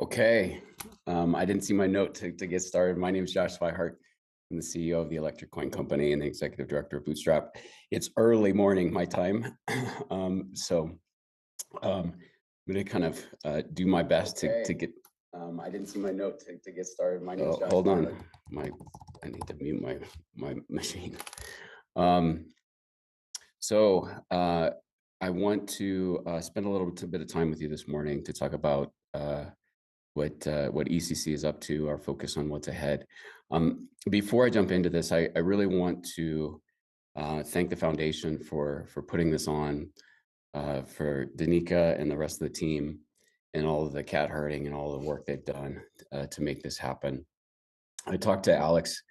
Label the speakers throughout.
Speaker 1: Okay, I didn't see my note to get started. My name is Josh Swihart. I'm the CEO of the Electric Coin Company and the Executive Director of Bootstrap. It's early morning, my time. I'm going to kind of do my best to get. I didn't see my note to get started. My name is Josh. Hold on, I need to mute my machine. I want to spend a little bit of time with you this morning to talk about what ECC is up to, our focus on what's ahead. Before I jump into this, I really want to thank the foundation for putting this on, for Danica and the rest of the team, and all of the cat herding and all the work they've done to make this happen. I talked to Alex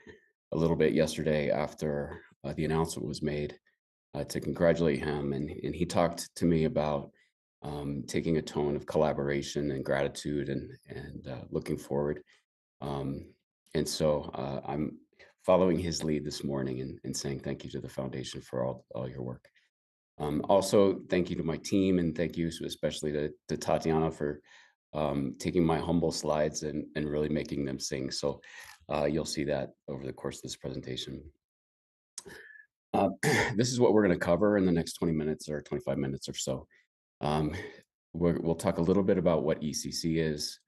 Speaker 1: a little bit yesterday after the announcement was made to congratulate him, and he talked to me about taking a tone of collaboration and gratitude and looking forward. And so I'm following his lead this morning and saying thank you to the foundation for all your work. Also, thank you to my team, and thank you especially to Tatiana for taking my humble slides and really making them sing. So you'll see that over the course of this presentation. This is what we're going to cover in the next 20 minutes or 25 minutes or so. We'll talk a little bit about what ECC is,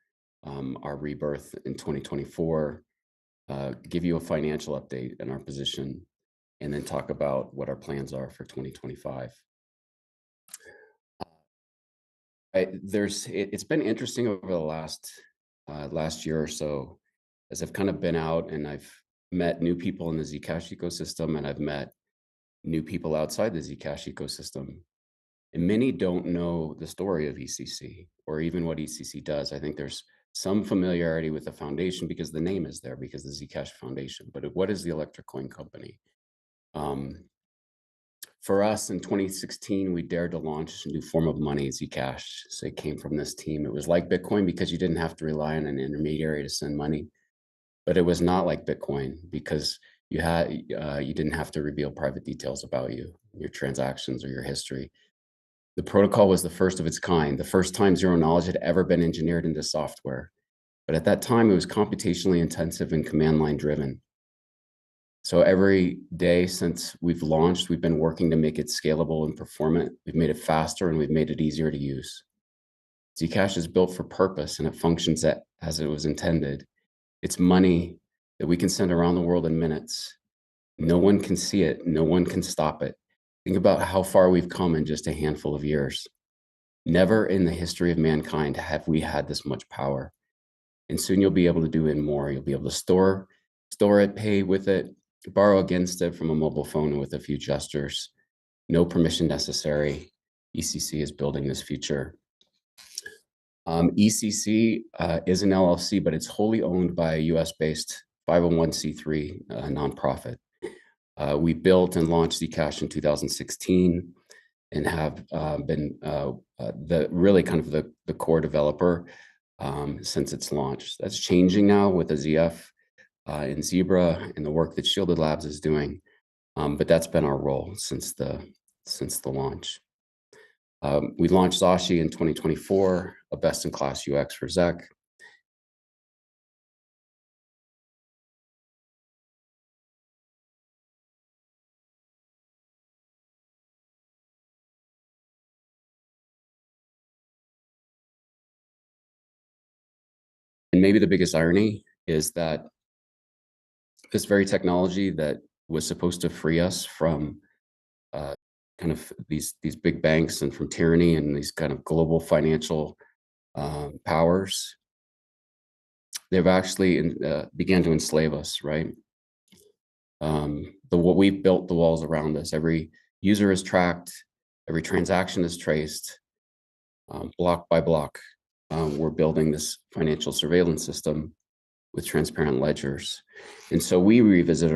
Speaker 1: our rebirth in 2024, give you a financial update and our position, and then talk about what our plans are for 2025. It's been interesting over the last year or so, as I've kind of been out and I've met new people in the Zcash ecosystem, and I've met new people outside the Zcash ecosystem. And many don't know the story of ECC or even what ECC does. I think there's some familiarity with the foundation because the name is there, because the Zcash Foundation. But what is the Electric Coin Company? For us in 2016, we dared to launch a new form of money, Zcash. So it came from this team. It was like Bitcoin because you didn't have to rely on an intermediary to send money. But it was not like Bitcoin because you didn't have to reveal private details about you, your transactions, or your history. The protocol was the first of its kind, the first time zero knowledge had ever been engineered into software. But at that time, it was computationally intensive and command line driven. So every day since we've launched, we've been working to make it scalable and performant. We've made it faster and we've made it easier to use. Zcash is built for purpose and it functions as it was intended. It's money that we can send around the world in minutes. No one can see it. No one can stop it. Think about how far we've come in just a handful of years. Never in the history of mankind have we had this much power. And soon you'll be able to do it more. You'll be able to store it, pay with it, borrow against it from a mobile phone with a few gestures. No permission necessary. ECC is building this future. ECC is an LLC, but it's wholly owned by a US-based 501c3 nonprofit. We built and launched Zcash in 2016 and have been really kind of the core developer since its launch. That's changing now with the ZF and Zebra and the work that Shielded Labs is doing, but that's been our role since the launch. We launched Zashi in 2024, a best-in-class UX for Zec. And maybe the biggest irony is that this very technology that was supposed to free us from kind of these big banks and from tyranny and these kind of global financial powers, they've actually began to enslave us, right? What we've built the walls around us. Every user is tracked, every transaction is traced, block by block. We're building this financial surveillance system with transparent ledgers. And so we revisited